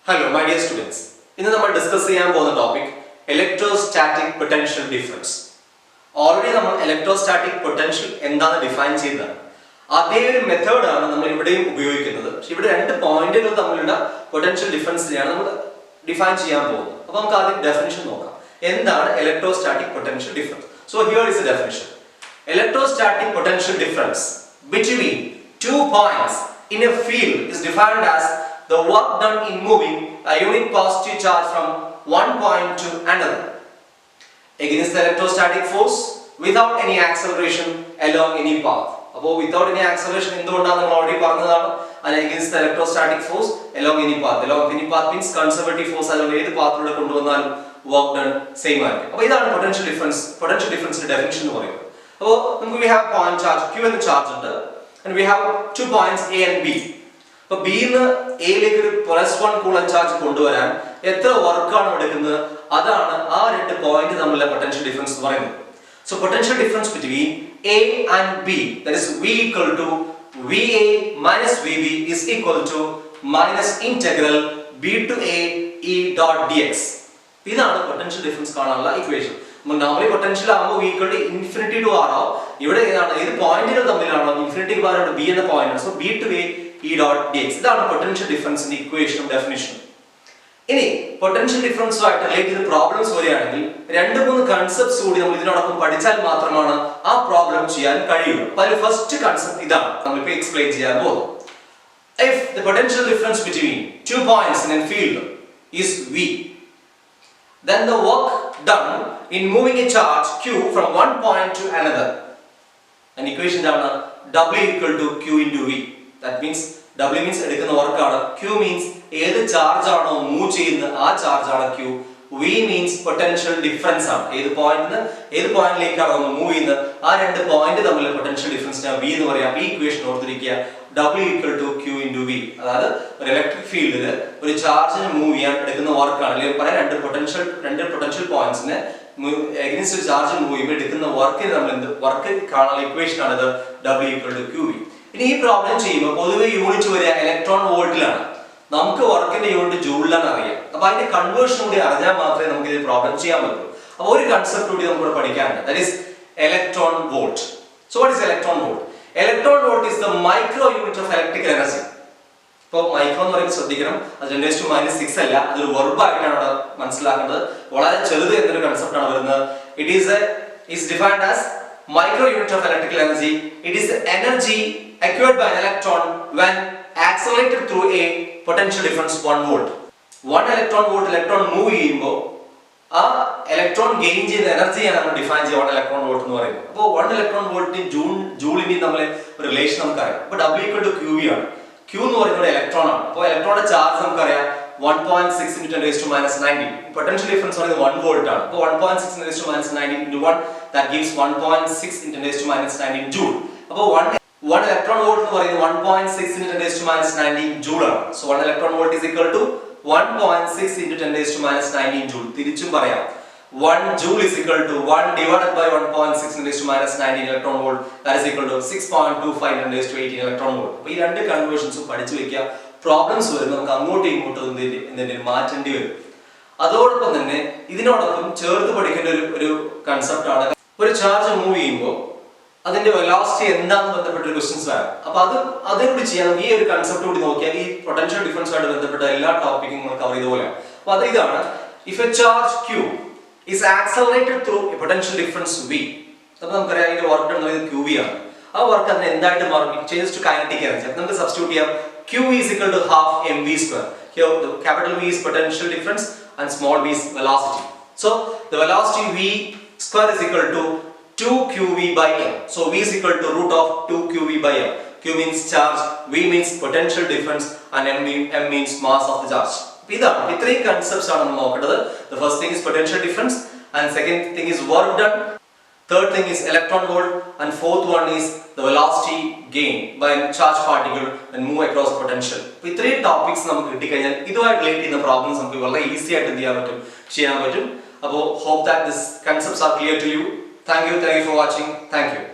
Hello, my dear students. ഇന്ന് നമ്മൾ discuss ചെയ്യാൻ പോകുന്ന topic electrostatic potential difference. Already നമ്മൾ ഇലക്ട്രോസ്റ്റാറ്റിക് പൊട്ടൻഷ്യൽ എന്താണെന്ന് ഡിഫൈൻ ചെയ്തതാണ്. അതേ ഒരു മെത്തേഡാണ് നമ്മൾ ഇവിടെയും ഉപയോഗിക്കുന്നത്. പക്ഷെ ഇവിടെ രണ്ട് പോയിന്റുകൾ തമ്മിലുള്ള പൊട്ടൻഷ്യൽ ഡിഫറൻസിനെയാണ് നമ്മൾ ഡിഫൈൻ ചെയ്യാൻ പോകുന്നത്. അപ്പോൾ നമുക്ക് ആദ്യം ഡെഫിനിഷൻ നോക്കാം. എന്താണ് electrostatic potential difference? So here is A definition. Electrostatic potential difference between two points in a field is defined as the work done in moving a unit positive charge from one point to another against the electrostatic force without any acceleration along any path. അപ്പോൾ without any acceleration എന്തുകൊണ്ടാണ് നമ്മൾ already പറഞ്ഞതാണ്. and against the electrostatic force along any path. along any path means conservative force along ഏത് പാത്തിലൂടെ കൊണ്ടുവന്നാലും work done same ആയിരിക്കും. അപ്പോൾ ഇതാണ് potential ഡിഫറൻസിന്റെ definition എന്ന് പറയുന്നത്. So, we have point charge Q and the charge under, and we have 2 points A and B. So, B in A like +1 coulomb charge konduvaran etra work aanu edukkunnu adana aa rendu point thammulla potential difference nu parayunnu. So, potential difference between A and B, that is V equal to VA minus VB is equal to minus integral B to A E dot dx. ഇതാണ് potential difference കാണാനുള്ള equation. Normally potential ആകുമ്പോൾ V equal to infinity to R ആവും. ഇവിടെ ഏതാണ് ഏത് പോയിന്റുകൾ തമ്മിലാണോ ഇൻഫിനിറ്റിക്ക് പകരം B എന്ന point. So B to A E dot dx. ഇതാണ് പൊട്ടൻഷ്യൽ ഡിഫറൻസിന്റെ ഇക്വേഷനും ഡെഫിനിഷനും. ഇനി പൊട്ടൻഷ്യൽ ഡിഫറൻസുമായിട്ട് റിലേറ്റ് ചെയ്ത പ്രോബ്ലംസ് വരികയാണെങ്കിൽ 2-3 കൺസെപ്റ്റ്സ് കൂടി നമ്മൾ ഇതിനോടൊപ്പം പഠിച്ചാൽ മാത്രമാണ് ആ പ്രോബ്ലം ചെയ്യാൻ കഴിയുള്ളൂ. അപ്പോൾ അതിൽ ഫസ്റ്റ് കൺസെപ്റ്റ് ഇതാണ് നമ്മളിപ്പോൾ എക്സ്പ്ലെയിൻ ചെയ്യാൻ പോകുന്നത്. If the potential difference between 2 points in a field is V, then the work done in moving a charge Q from one point to another. An equation is W equal to Q into V. That means W means edukkunna work aanu, Q means edu charge aano move cheyunna aa charge aanu Q. V means potential difference aanu. Edu point like aano move cheyunna aa rendu point thammulla potential difference ne V ennu paraya. Ee equation ഓർത്തിരിക്കുക. W equal to Q into V. അതായത് ഒരു electric ഫീൽഡിൽ ഒരു ചാർജിനെ move ചെയ്യാൻ എടുക്കുന്ന വർക്കാണ്. അല്ലെങ്കിൽ പറയാം രണ്ട് പൊട്ടൻഷ്യൽ പോയിന്റ്സിനെ അഗൈൻസ്റ്റ് ഒരു ചാർജ് മൂവ് ചെയ്യുമ്പോൾ എടുക്കുന്ന വർക്കിന് നമ്മൾ എന്ത് വർക്ക് കാണാനുള്ള ഇക്വേഷൻ ആണിത് W equal to QV. ഇനി ഈ പ്രോബ്ലം ചെയ്യുമ്പോൾ പൊതുവെ യൂണിറ്റ് വരിക ഇലക്ട്രോൺ വോൾട്ടിലാണ്. നമുക്ക് വർക്കിന്റെ യൂണിറ്റ് ജൂളിലാണ് അറിയാം. അപ്പൊ അതിന്റെ കൺവേർഷൻ കൂടി അറിഞ്ഞാൽ മാത്രമേ നമുക്ക് ഇത് പ്രോബ്ലം ചെയ്യാൻ പറ്റൂ. അപ്പോൾ ഒരു കൺസെപ്റ്റ് കൂടി നമുക്ക് പഠിക്കാനുണ്ട്. That is electron volt. So what is electron volt? Electron volt is the micro unit of electrical energy. ഇപ്പോൾ മൈക്രോ എന്ന് പറയുമ്പോൾ ശ്രദ്ധിക്കണം, അത് 10⁻⁶ അല്ല, അതൊരു വെർബ് ആയിട്ടാണ് അവിടെ മനസ്സിലാക്കേണ്ടത്. വളരെ ചെറുത് എന്നൊരു കൺസെപ്റ്റ് ആണ് വരുന്നത്. It is defined as micro unit of electrical energy. It is the energy acquired by an electron when accelerated through a potential difference 1 volt. 1 electron volt electron move ചെയ്യുമ്പോൾ ആ ഇലക്ട്രോൺ ഗെയിൻ ചെയ്ത എനർജിയാണ് നമ്മൾ define ചെയ്യുക 1 electron volt എന്ന് പറയുന്നത്. അപ്പോൾ 1 electron വോൾട്ടിന് ജൂളിന്റെയും തമ്മിൽ ഒരു റിലേഷൻ നമുക്കറിയാം. അപ്പോൾ W equal to QV ആണ്. Q എന്ന് പറയുന്നത് ഇലക്ട്രോൺ ആണ്. അപ്പോൾ ഇലക്ട്രോണിന്റെ ചാർജ് നമുക്കറിയാം 1.6 × 10⁻⁹. പൊട്ടൻഷ്യൽ ഡിഫറൻസ് പറയുന്നത് 1 വോൾട്ട് ആണ്. അപ്പോൾ 1.6 × 10⁻⁹ into 1 that gives 1.6 × 10⁻⁹ ജൂൾ. അപ്പോൾ 1 ഇലക്ട്രോൺ വോൾട്ട് എന്ന് പറയുന്നത് 1.6 × 10⁻⁹ ജൂൾ ആണ്. So 1 electron volt is equal to 1.6 × 10⁻⁹ joule. തിരിച്ചും പറയാം 1 joule is equal to 1 divided by 1.6 × 10⁻⁹ electron volt, that is equal to 6.25 × 10⁻18 electron volt. അപ്പോൾ ഈ രണ്ട് കൺവേർഷൻസും പഠിച്ചു വെക്കുക. പ്രോബ്ലംസ് വരും നമുക്ക് അങ്ങോട്ടും ഇങ്ങോട്ടും എന്തെങ്കിലും മാറ്റേണ്ടി വരും. അതോടൊപ്പം തന്നെ ഇതിനോടൊപ്പം ചേർത്ത് പഠിക്കേണ്ട ഒരു കൺസെപ്റ്റ് ആണ്, ഒരു ചാർജ് മൂവ് ചെയ്യുമ്പോൾ അതിന്റെ വെലോസിറ്റി എന്താണെന്ന് ബന്ധപ്പെട്ട ക്വസ്റ്റ്യൻസ് വരാം. അപ്പൊ അതുകൂടി ചെയ്യാൻ ഈ ഒരു കൺസെപ്റ്റ് കൂടി നോക്കിയാൽ ഈ പൊട്ടൻഷ്യൽ ഡിഫറൻസുമായിട്ട് ബന്ധപ്പെട്ട എല്ലാ ടോപ്പിക്കും നമ്മൾ കവർ ചെയ്ത പോലെയാണ്. അപ്പൊ അത് ഇതാണ്, if A charge Q is accelerated through a potential difference V. അപ്പോൾ നമുക്കറിയാം ഇതിന്റെ വർക്ക് എന്ന് പറയുന്നത് QV ആണ്. ആ വർക്ക് അതിനെ എന്തായിട്ട് മാറും? It changes to kinetic energy. അപ്പോൾ നമുക്ക് സബ്സ്റ്റിറ്റ്യൂട്ട് ചെയ്യാം. Q is equal to half mv². Here the capital V is potential difference and small v is velocity. So the velocity v² is equal to 2qv by m. So v is equal to root of 2qv by m. Q means charge, V means potential difference and m means mass of the charge. ഇതാണ് ഇത്രയും concepts ആണ് നമ്മൾ നോക്കേണ്ടത്. The first thing is potential difference, and second thing is work done, third thing is electron volt, and fourth one is the velocity gain by charge particle and move across potential. അപ്പോൾ ഇത്രയും topics നമുക്ക് കിട്ടിക്കഴിഞ്ഞാൽ ഇതുമായിട്ട് relate ചെയ്യുന്ന problems നമുക്ക് വളരെ easy ആയിട്ട് എന്ത് ചെയ്യാൻ പറ്റും. അപ്പോൾ hope that this concepts are clear to you. Thank you for watching. Thank you.